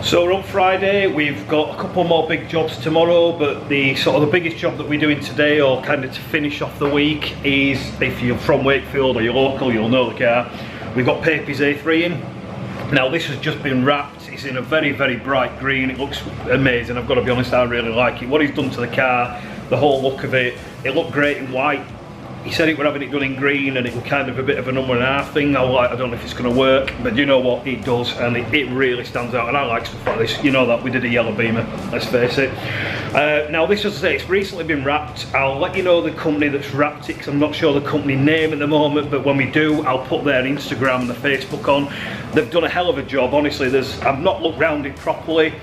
So we're on Friday, we've got a couple more big jobs tomorrow, but the biggest job that we're doing today, or kind of to finish off the week, is, if you're from Wakefield or you're local, you'll know the car. We've got Papey's A3 in. Now this has just been wrapped, it's in a very, very bright green, it looks amazing, I've got to be honest, I really like it. What he's done to the car, the whole look of it, it looked great in white. He said he were having it done in green and it was kind of a bit of a number and a half thing. I don't know if it's going to work, but you know what, it does, and it really stands out, and I like stuff like this. You know that, we did a yellow Beamer, let's face it. Now this, as I say, it's recently been wrapped. I'll let you know the company that's wrapped it, because I'm not sure the company name at the moment, but when we do, I'll put their Instagram and the Facebook on. They've done a hell of a job, honestly. I've not looked round it properly,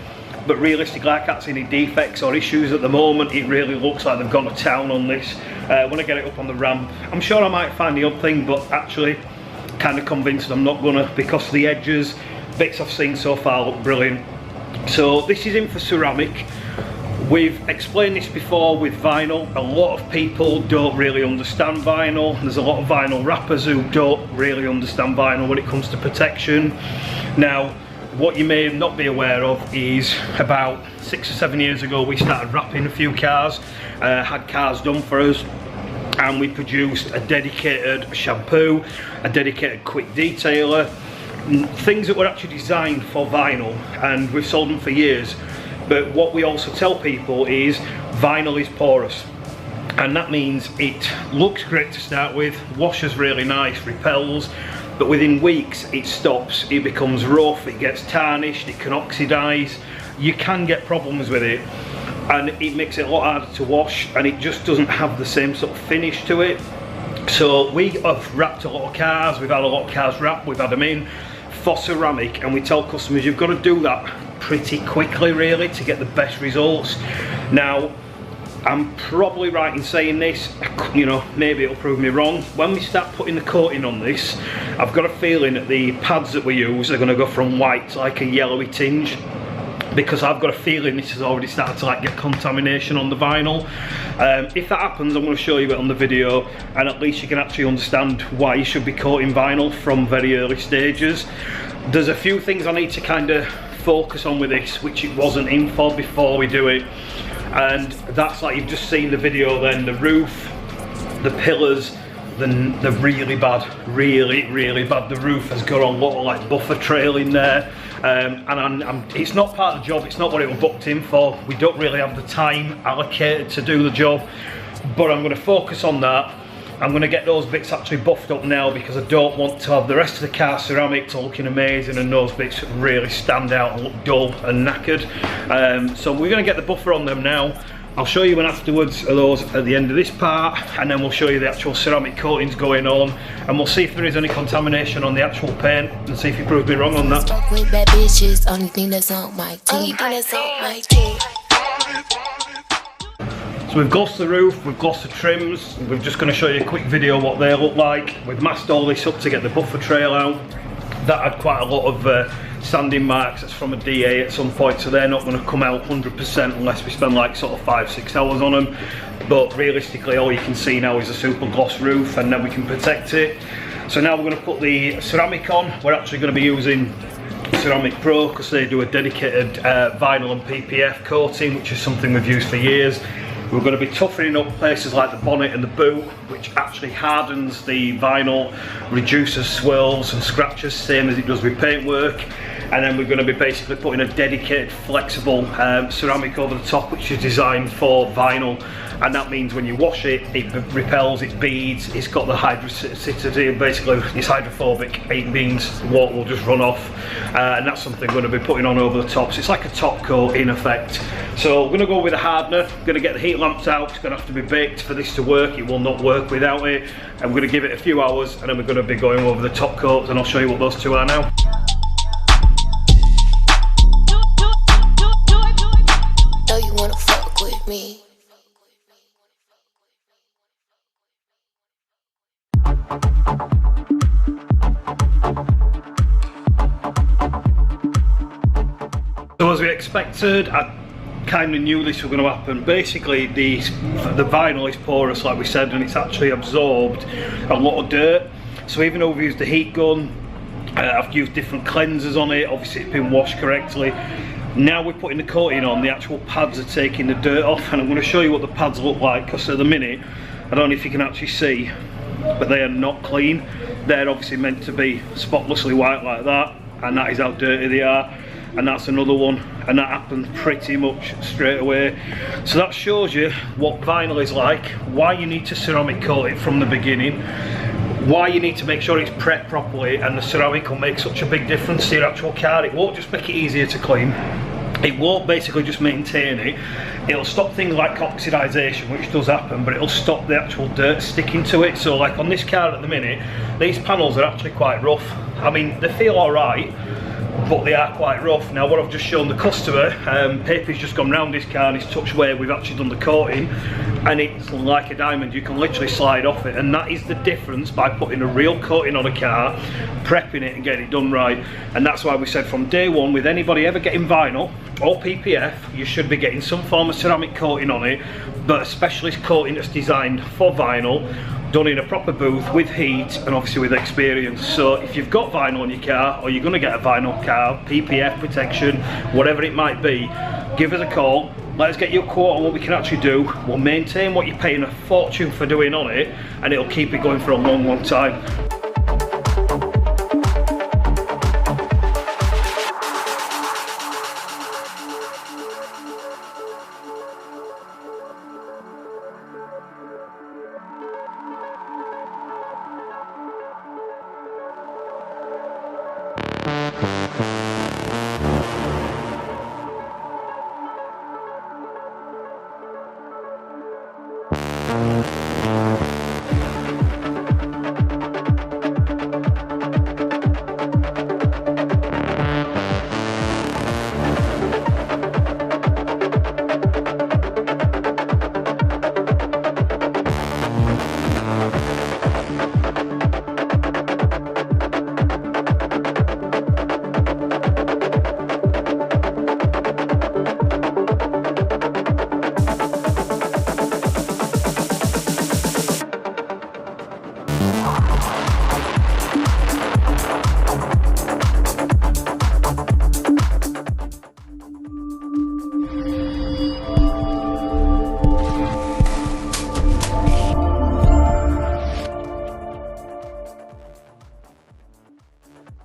but realistically I can't see any defects or issues at the moment. It really looks like they've gone to town on this. When I get it up on the ramp, I'm sure I might find the odd thing, but actually kind of convinced I'm not gonna, because the edges, bits I've seen so far look brilliant. So this is in for ceramic. We've explained this before with vinyl. A lot of people don't really understand vinyl. There's a lot of vinyl wrappers who don't really understand vinyl when it comes to protection. Now, what you may not be aware of is about 6 or 7 years ago we started wrapping a few cars, had cars done for us, and we produced a dedicated shampoo, a dedicated quick detailer, things that were actually designed for vinyl, and we've sold them for years. But what we also tell people is vinyl is porous, and that means it looks great to start with, washes really nice, repels, but within weeks it stops, it becomes rough, it gets tarnished, it can oxidize, you can get problems with it, and it makes it a lot harder to wash, and it just doesn't have the same sort of finish to it. So we have wrapped a lot of cars, we've had a lot of cars wrapped, we've had them in for ceramic, and we tell customers you've got to do that pretty quickly really to get the best results. Now, I'm probably right in saying this, you know, maybe it'll prove me wrong. When we start putting the coating on this, I've got a feeling that the pads that we use are going to go from white to like a yellowy tinge, because I've got a feeling this has already started to like get contamination on the vinyl. If that happens, I'm going to show you it on the video, and at least you can actually understand why you should be coating vinyl from very early stages. There's a few things I need to kind of focus on with this, which it wasn't in for before we do it. And that's, like you've just seen the video then, the roof, the pillars, they're really bad, really bad. The roof has got a lot of like buffer trail in there, and it's not part of the job, it's not what it was booked in for. We don't really have the time allocated to do the job, but I'm going to focus on that. I'm going to get those bits actually buffed up now, because I don't want to have the rest of the car ceramic to looking amazing and those bits really stand out and look dull and knackered. So we're going to get the buffer on them now. I'll show you an afterwards of those at the end of this part, and then we'll show you the actual ceramic coatings going on, and we'll see if there is any contamination on the actual paint, and see if you prove me wrong on that. So we've glossed the roof, we've glossed the trims, we're just going to show you a quick video of what they look like. We've masked all this up to get the buffer trail out. That had quite a lot of sanding marks, that's from a DA at some point, so they're not going to come out 100% unless we spend like sort of 5-6 hours on them. But realistically all you can see now is a super gloss roof, and then we can protect it. So now we're going to put the ceramic on. We're actually going to be using Ceramic Pro, because they do a dedicated vinyl and PPF coating, which is something we've used for years. We're going to be toughening up places like the bonnet and the boot, which actually hardens the vinyl, reduces swirls and scratches, same as it does with paintwork. And then we're going to be basically putting a dedicated flexible ceramic over the top, which is designed for vinyl, and that means when you wash it, it repels, it beads, it's got the hydrophobicity, and basically it's hydrophobic. It means water will just run off, and that's something we're going to be putting on over the top. So it's like a top coat in effect. So we're going to go with a hardener, going to get the heat lamps out. It's going to have to be baked for this to work, it will not work without it, and we're going to give it a few hours, and then we're going to be going over the top coats, and I'll show you what those two are now. Me. So as we expected, I kind of knew this was going to happen. Basically the vinyl is porous like we said, and it's actually absorbed a lot of dirt. So even though we've used the heat gun, I've used different cleansers on it, obviously it's been washed correctly. Now we're putting the coating on, the actual pads are taking the dirt off, and I'm going to show you what the pads look like, because at the minute, I don't know if you can actually see, but they are not clean. They're obviously meant to be spotlessly white like that, and that is how dirty they are. And that's another one, and that happened pretty much straight away. So that shows you what vinyl is like, why you need to ceramic coat it from the beginning, why you need to make sure it's prepped properly, and the ceramic will make such a big difference to your actual car. It won't just make it easier to clean, it won't basically just maintain it, it'll stop things like oxidisation, which does happen, but it'll stop the actual dirt sticking to it. So like on this car at the minute, these panels are actually quite rough. I mean, they feel alright, but they are quite rough. Now what I've just shown the customer, paper's just gone round this car and it's touched where we've actually done the coating, and it's like a diamond, you can literally slide off it, and that is the difference by putting a real coating on a car, prepping it and getting it done right. And that's why we said from day one, with anybody ever getting vinyl or PPF, you should be getting some form of ceramic coating on it, but a specialist coating that's designed for vinyl, done in a proper booth with heat and obviously with experience. So if you've got vinyl on your car, or you're going to get a vinyl car, PPF protection, whatever it might be, give us a call, let us get you a quote on what we can actually do. We'll maintain what you're paying a fortune for doing on it, and it'll keep it going for a long time.